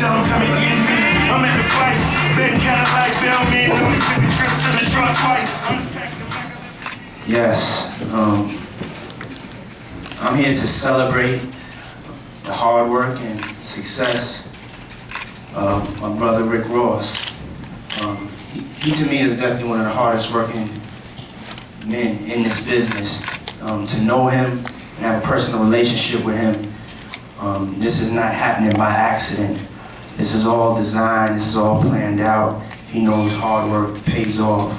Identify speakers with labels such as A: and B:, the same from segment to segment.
A: tell him come and get me. I'm in the fight, then Cadillac, Bell me, know he took a trip to the truck twice.
B: Yes, I'm here to celebrate the hard work and success of my brother Rick Ross. He to me is definitely one of the hardest working men in this business. To know him and have a personal relationship with him, this is not happening by accident. This is all designed, this is all planned out. He knows hard work pays off.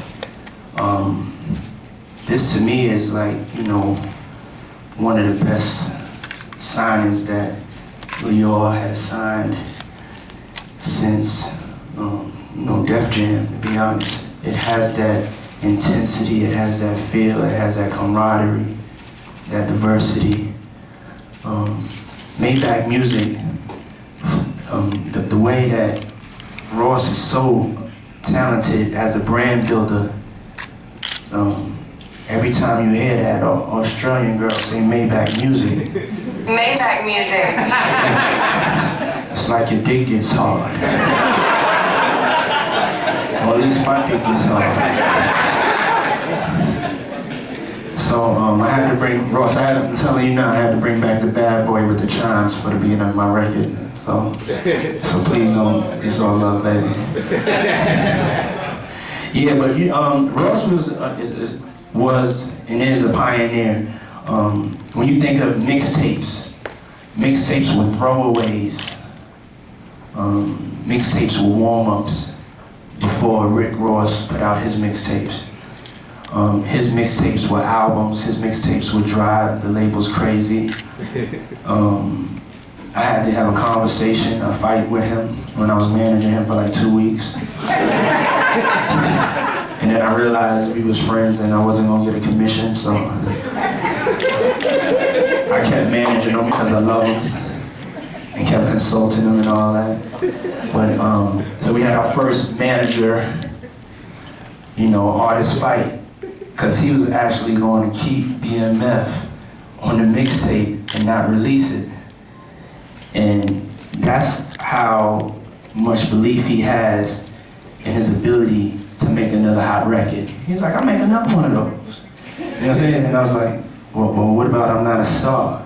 B: This to me is like, you know, one of the best signings that Leo has signed since, you know, Def Jam, to be honest. It has that intensity, it has that feel, it has that camaraderie, that diversity. Maybach Music, the way that Ross is so talented as a brand builder, every time you hear that Australian girl say Maybach Music,
C: Maybach Music.
B: It's like your dick gets hard. Or at least my dick gets hard. So I had to bring, Ross, I'm telling you now, I had to bring back the bad boy with the chimes for the beginning of my record. So please don't, it's all love, baby. Yeah, but Ross was and is a pioneer. When you think of mixtapes were throwaways. Mixtapes were warm-ups before Rick Ross put out his mixtapes. His mixtapes were albums, his mixtapes would drive the labels crazy. I had to have a conversation, a fight with him when I was managing him for like 2 weeks. And then I realized we was friends and I wasn't gonna get a commission, so I kept managing him because I love him and kept consulting him and all that. But so we had our first manager, you know, artist fight, because he was actually going to keep BMF on the mixtape and not release it. And that's how much belief he has in his ability to make another hot record. He's like, I'll make another one of those. You know what I'm saying? And I was like, well, what about I'm Not a Star?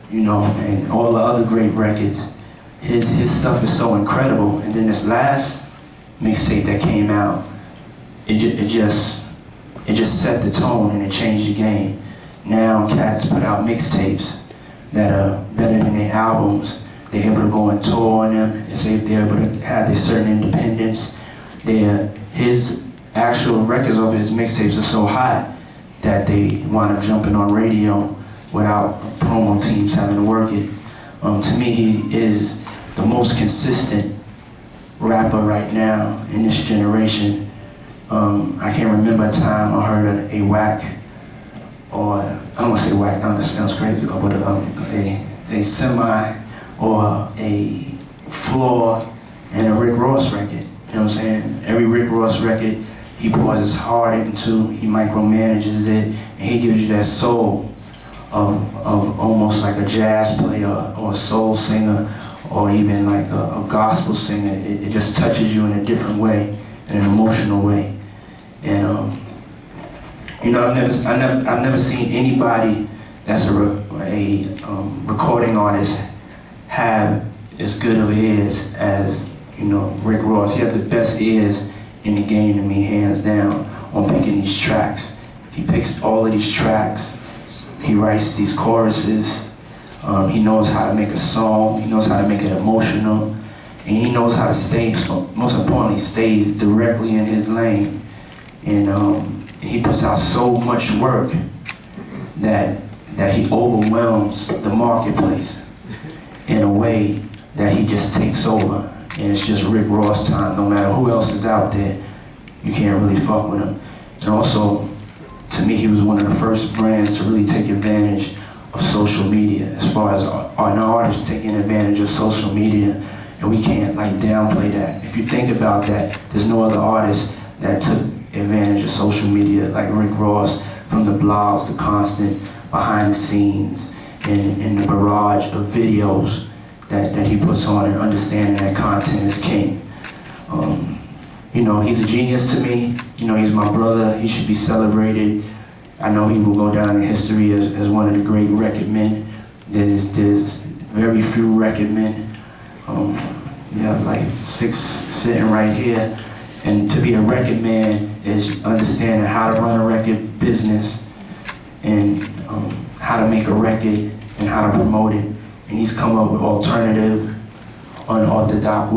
B: You know, and all the other great records. His stuff is so incredible. And then this last mixtape that came out, it just set the tone and it changed the game. Now cats put out mixtapes that are better than their albums. They're able to go and tour on them. They're able to have their certain independence. His actual records of his mixtapes are so hot that they wind up jumping on radio without promo teams having to work it. To me, he is the most consistent rapper right now in this generation. I can't remember a time I heard a whack, or I don't want to say whack, that sounds crazy, but a semi or a floor in a Rick Ross record. You know what I'm saying? Every Rick Ross record, he pours his heart into, he micromanages it, and he gives you that soul of almost like a jazz player or a soul singer or even like a gospel singer. It just touches you in a different way, in an emotional way. And you know, I've never seen anybody that's a recording artist have as good of ears as, you know, Rick Ross. He has the best ears in the game to me, hands down, on picking these tracks. He picks all of these tracks. He writes these choruses. He knows how to make a song. He knows how to make it emotional. And he knows how to stay, most importantly, stays directly in his lane. And he puts out so much work that he overwhelms the marketplace in a way that he just takes over. And it's just Rick Ross time. No matter who else is out there, you can't really fuck with him. And also, to me, he was one of the first brands to really take advantage of social media, as far as an artist taking advantage of social media. And we can't like downplay that. If you think about that, there's no other artist that took advantage of social media like Rick Ross, from the blogs, the constant behind the scenes, and the barrage of videos that he puts on, and understanding that content is king. You know, he's a genius to me. You know, he's my brother. He should be celebrated. I know he will go down in history as one of the great record men. There's very few record men. You have like 6 sitting right here. And to be a record man is understanding how to run a record business and how to make a record and how to promote it. And he's come up with alternative, unorthodox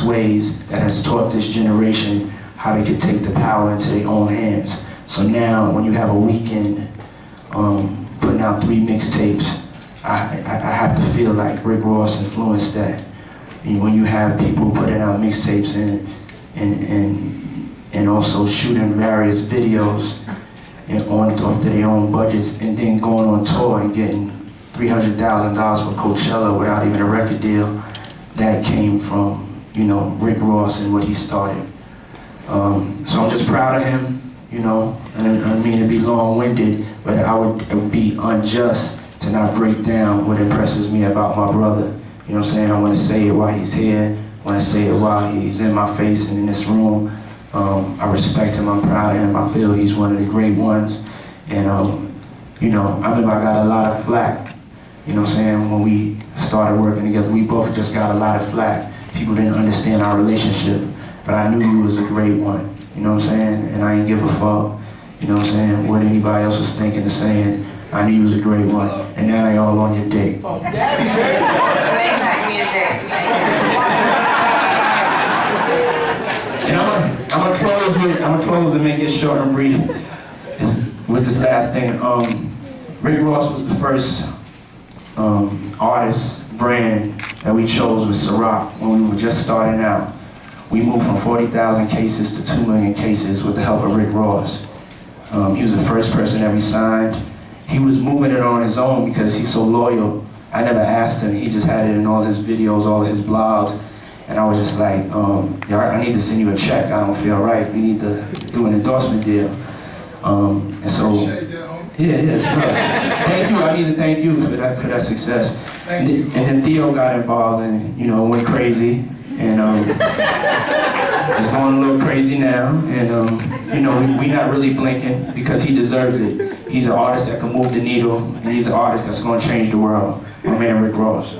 B: ways that has taught this generation how they could take the power into their own hands. So now, when you have a weekend putting out 3 mixtapes, I have to feel like Rick Ross influenced that. And when you have people putting out mixtapes and also shooting various videos and off their own budgets, and then going on tour and getting $300,000 for Coachella without even a record deal, that came from, you know, Rick Ross and what he started. So I'm just proud of him, you know, and I mean to be long-winded, but it would be unjust to not break down what impresses me about my brother. You know what I'm saying? I want to say it while he's here. I want to say it while he's in my face and in this room. I respect him, I'm proud of him. I feel he's one of the great ones. And, you know, I remember I got a lot of flack. You know what I'm saying? When we started working together, we both just got a lot of flack. People didn't understand our relationship, but I knew you was a great one. You know what I'm saying? And I ain't give a fuck. You know what I'm saying? What anybody else was thinking and saying. I knew you was a great one. And now they all on your dick.
C: Maybach music.
B: And I'm gonna close and make it short and brief with this last thing. Rick Ross was the first artist brand that we chose with Ciroc when we were just starting out. We moved from 40,000 cases to 2 million cases with the help of Rick Ross. He was the first person that we signed. He was moving it on his own because he's so loyal. I never asked him. He just had it in all his videos, all his blogs. And I was just like, yo, I need to send you a check. I don't feel right. We need to do an endorsement deal. And so, yeah, it's good. Thank you. I need to thank you for that success. And then Theo got involved and, you know, went crazy. And it's going a little crazy now. And, you know, we not really blinking because he deserves it. He's an artist that can move the needle, and he's an artist that's going to change the world. My man, Rick Ross.